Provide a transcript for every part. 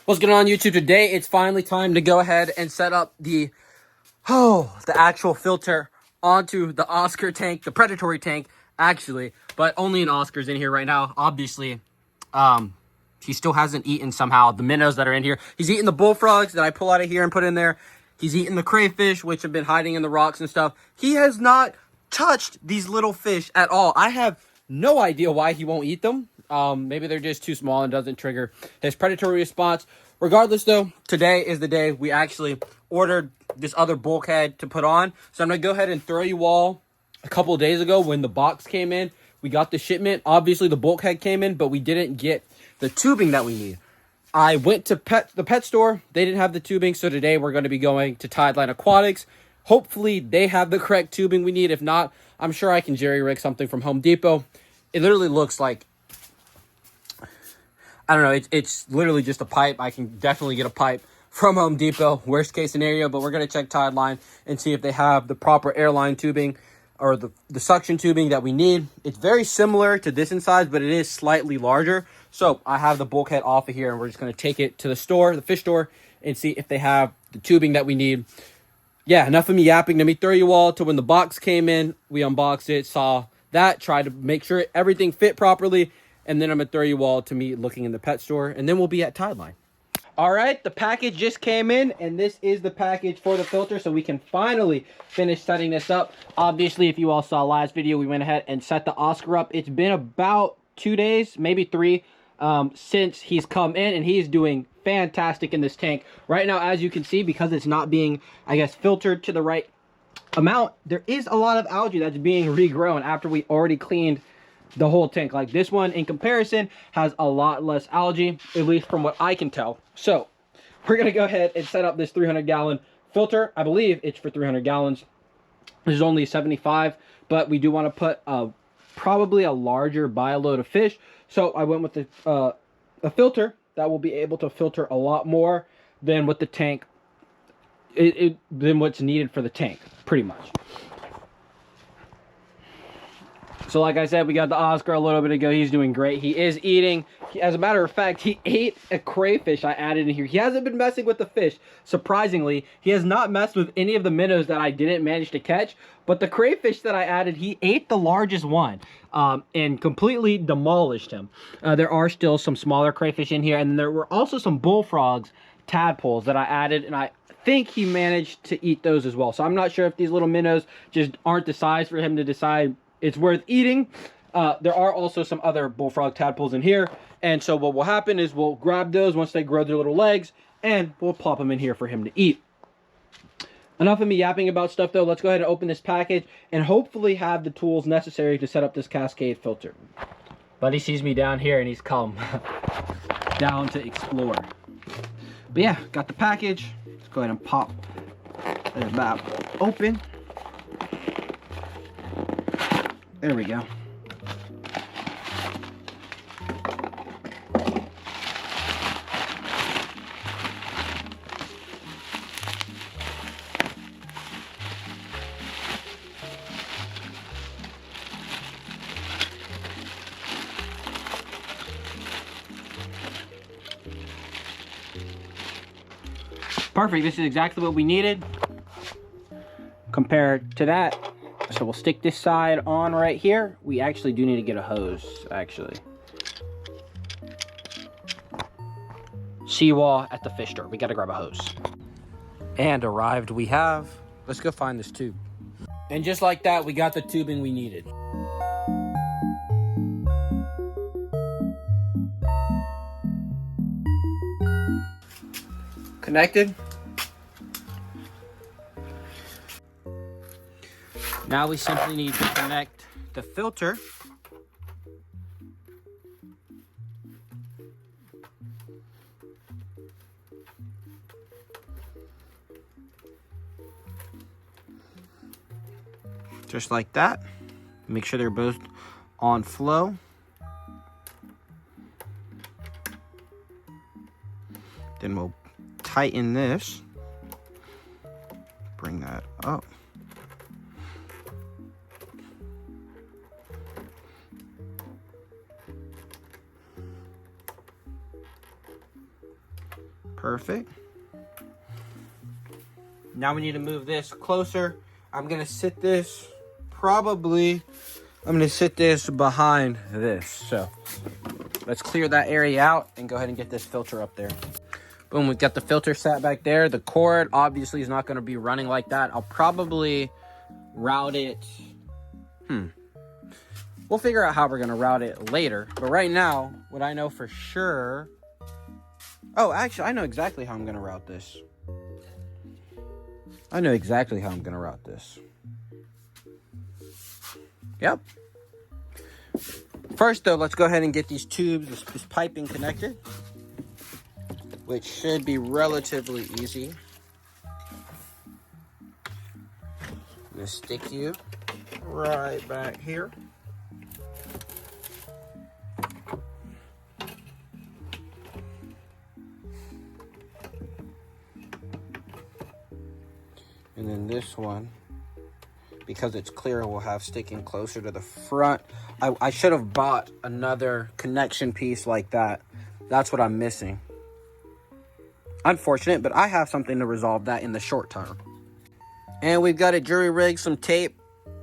What's going on YouTube today? It's finally time to go ahead and set up the actual filter onto the Oscar tank, the Predatory tank, actually, but only an Oscar's in here right now. Obviously, he still hasn't eaten somehow the minnows that are in here. He's eating the bullfrogs that I pull out of here and put in there. He's eating the crayfish, which have been hiding in the rocks and stuff. He has not touched these little fish at all. I have no idea why he won't eat them. Maybe they're just too small and doesn't trigger his predatory response. Regardless, though, today is the day we actually ordered this other bulkhead to put on. So I'm going to go ahead and throw you all a couple of days ago when the box came in. We got the shipment. Obviously, the bulkhead came in, but we didn't get the tubing that we need. I went to the pet store. They didn't have the tubing, so today we're going to be going to Tideline Aquatics. Hopefully, they have the correct tubing we need. If not, I'm sure I can jerry-rig something from Home Depot. It literally looks like, I don't know, it's literally just a pipe. I can definitely get a pipe from Home Depot, worst case scenario, but we're going to check Tideline and see if they have the proper airline tubing or the suction tubing that we need. It's very similar to this in size, but it is slightly larger. So I have the bulkhead off of here, and we're just going to take it to the store, the fish store, and see if they have the tubing that we need. Yeah, enough of me yapping. Let me throw you all to when the box came in. We unboxed it, saw that, tried to make sure everything fit properly, and then I'm going to throw you all to me looking in the pet store, and then we'll be at Tideline. All right, the package just came in, and this is the package for the filter, so we can finally finish setting this up. Obviously, if you all saw last video, we went ahead and set the Oscar up. It's been about 2 days, maybe 3, since he's come in, and he's doing fantastic in this tank. Right now, as you can see, because it's not being, I guess, filtered to the right amount, there is a lot of algae that's being regrown after we already cleaned the whole tank. Like this one, in comparison, has a lot less algae, at least from what I can tell. So we're gonna go ahead and set up this 300-gallon filter. I believe it's for 300 gallons. This is only 75, but we do want to put probably a larger load of fish. So I went with a filter that will be able to filter a lot more than what the tank than what's needed for the tank, pretty much. So like I said, we got the Oscar a little bit ago. He's doing great. He is eating. As a matter of fact, he ate a crayfish I added in here. He hasn't been messing with the fish. Surprisingly, he has not messed with any of the minnows that I didn't manage to catch. But the crayfish that I added, he ate the largest one and completely demolished him. There are still some smaller crayfish in here. And there were also some bullfrogs, tadpoles that I added. And I think he managed to eat those as well. So I'm not sure if these little minnows just aren't the size for him to decide it's worth eating. There are also some other bullfrog tadpoles in here. And so what will happen is we'll grab those once they grow their little legs, and we'll plop them in here for him to eat. Enough of me yapping about stuff, though. Let's go ahead and open this package and hopefully have the tools necessary to set up this Cascade filter. Buddy sees me down here, and he's come down to explore. But yeah, got the package. Let's go ahead and pop the map open. There we go. Perfect. This is exactly what we needed compared to that. So we'll stick this side on right here. We actually do need to get a hose, actually. Seawall at the fish store. We gotta grab a hose. And arrived we have. Let's go find this tube. And just like that, we got the tubing we needed. Connected. Now we simply need to connect the filter just like that. Make sure they're both on flow. Then we'll tighten this. Bring that up. Perfect. Now we need to move this closer. I'm gonna sit this behind this. So let's clear that area out and go ahead and get this filter up there. Boom, we've got the filter sat back there. The cord obviously is not gonna be running like that. I'll probably route it. We'll figure out how we're gonna route it later. But right now, what I know for sure. Oh, actually, I know exactly how I'm gonna route this. Yep. First though, let's go ahead and get these tubes, this piping connected, which should be relatively easy. I'm gonna stick you right back here. And then this one, because it's clear, we'll have sticking closer to the front. I should have bought another connection piece like that. That's what I'm missing. Unfortunate, but I have something to resolve that in the short term. And we've got a jury rig, some tape,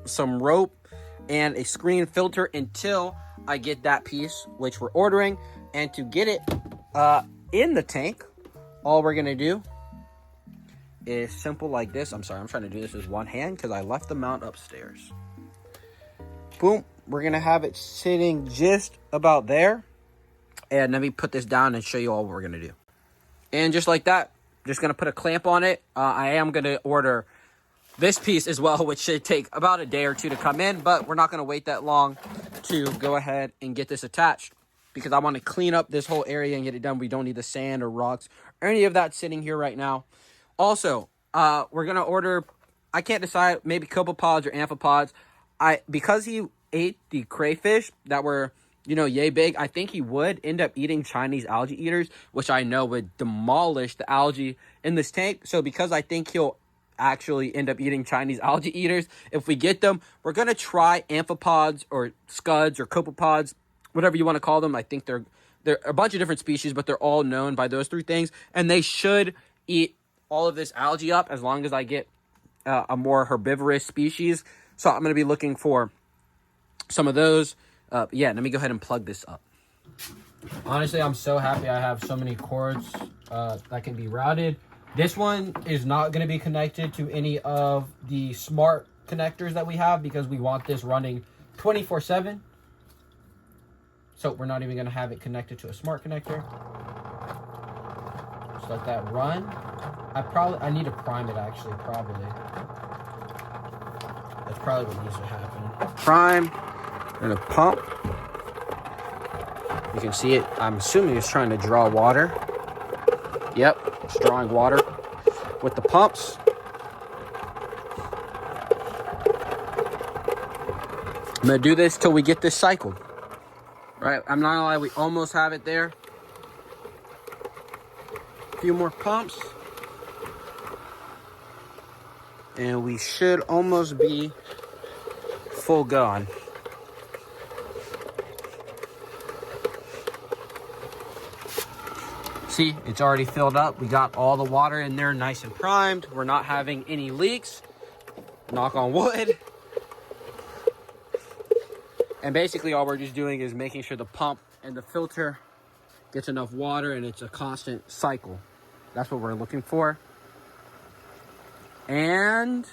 some rope, and a screen filter until I get that piece, which we're ordering. And to get it in the tank, all we're gonna do is simple like this. I'm sorry, I'm trying to do this with one hand because I left the mount upstairs. Boom, we're gonna have it sitting just about there. And let me put this down and show you all what we're gonna do. And just like that, just gonna put a clamp on it. I am gonna order this piece as well, which should take about a day or two to come in, but we're not gonna wait that long to go ahead and get this attached because I want to clean up this whole area and get it done. We don't need the sand or rocks or any of that sitting here right now. Also, we're gonna order, I can't decide, maybe copepods or amphipods. Because he ate the crayfish that were, yay big, I think he would end up eating Chinese algae eaters, which I know would demolish the algae in this tank. So because I think he'll actually end up eating Chinese algae eaters, if we get them, we're gonna try amphipods or scuds or copepods, whatever you want to call them. I think they're a bunch of different species, but they're all known by those three things, and they should eat all of this algae up as long as I get a more herbivorous species. So I'm going to be looking for some of those. Yeah, let me go ahead and plug this up. Honestly, I'm so happy I have so many cords that can be routed. This one is not going to be connected to any of the smart connectors that we have because we want this running 24/7. So we're not even going to have it connected to a smart connector. Just let that run. I need to prime it actually, probably. That's probably what needs to happen. Prime and a pump. You can see it. I'm assuming it's trying to draw water. Yep, it's drawing water with the pumps. I'm gonna do this till we get this cycled. Right, I'm not gonna lie, we almost have it there. A few more pumps. And we should almost be full gone. See, it's already filled up. We got all the water in there nice and primed. We're not having any leaks. Knock on wood. And basically all we're just doing is making sure the pump and the filter gets enough water and it's a constant cycle. That's what we're looking for. And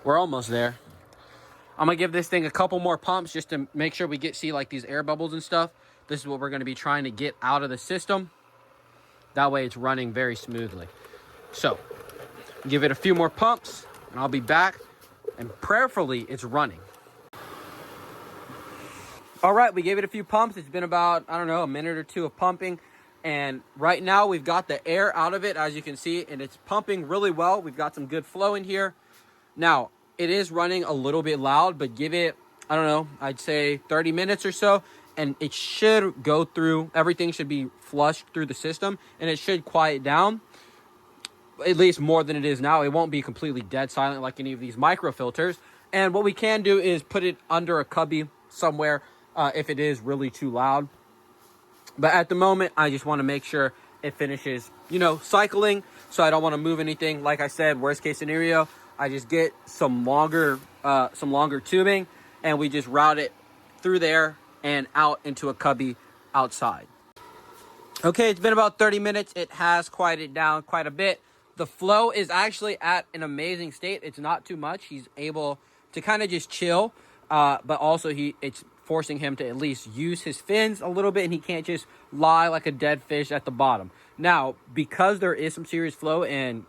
we're almost there. I'm gonna give this thing a couple more pumps just to make sure we see like these air bubbles and stuff. This is what we're gonna be trying to get out of the system. That way it's running very smoothly. So give it a few more pumps and I'll be back, and prayerfully it's running. All right, we gave it a few pumps. It's been about, I don't know, a minute or two of pumping. And right now we've got the air out of it, as you can see, and it's pumping really well. We've got some good flow in here. Now, it is running a little bit loud, but give it, I don't know, I'd say 30 minutes or so, and it should go through, everything should be flushed through the system, and it should quiet down, at least more than it is now. It won't be completely dead silent like any of these microfilters. And what we can do is put it under a cubby somewhere if it is really too loud. But at the moment, I just want to make sure it finishes, you know, cycling. So I don't want to move anything. Like I said, worst case scenario, I just get some longer tubing, and we just route it through there and out into a cubby outside. Okay, it's been about 30 minutes. It has quieted down quite a bit. The flow is actually at an amazing state. It's not too much. He's able to kind of just chill, but also it's forcing him to at least use his fins a little bit, and he can't just lie like a dead fish at the bottom. Now, because there is some serious flow and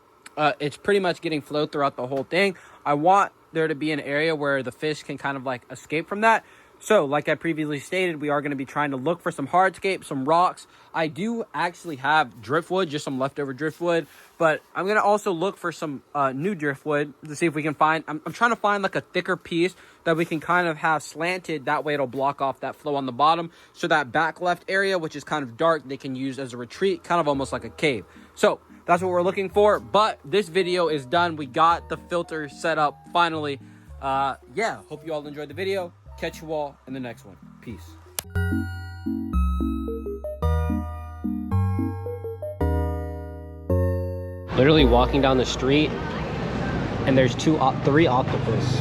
it's pretty much getting flow throughout the whole thing, I want there to be an area where the fish can kind of like escape from that. So, like I previously stated, we are going to be trying to look for some hardscape, some rocks. I do actually have driftwood, just some leftover driftwood, but I'm going to also look for some new driftwood to see if we can find, I'm trying to find like a thicker piece that we can kind of have slanted. That way it'll block off that flow on the bottom. So that back left area, which is kind of dark, they can use as a retreat, kind of almost like a cave. So that's what we're looking for. But this video is done. We got the filter set up finally. Yeah, hope you all enjoyed the video. Catch you all in the next one. Peace. Literally walking down the street, and there's three octopus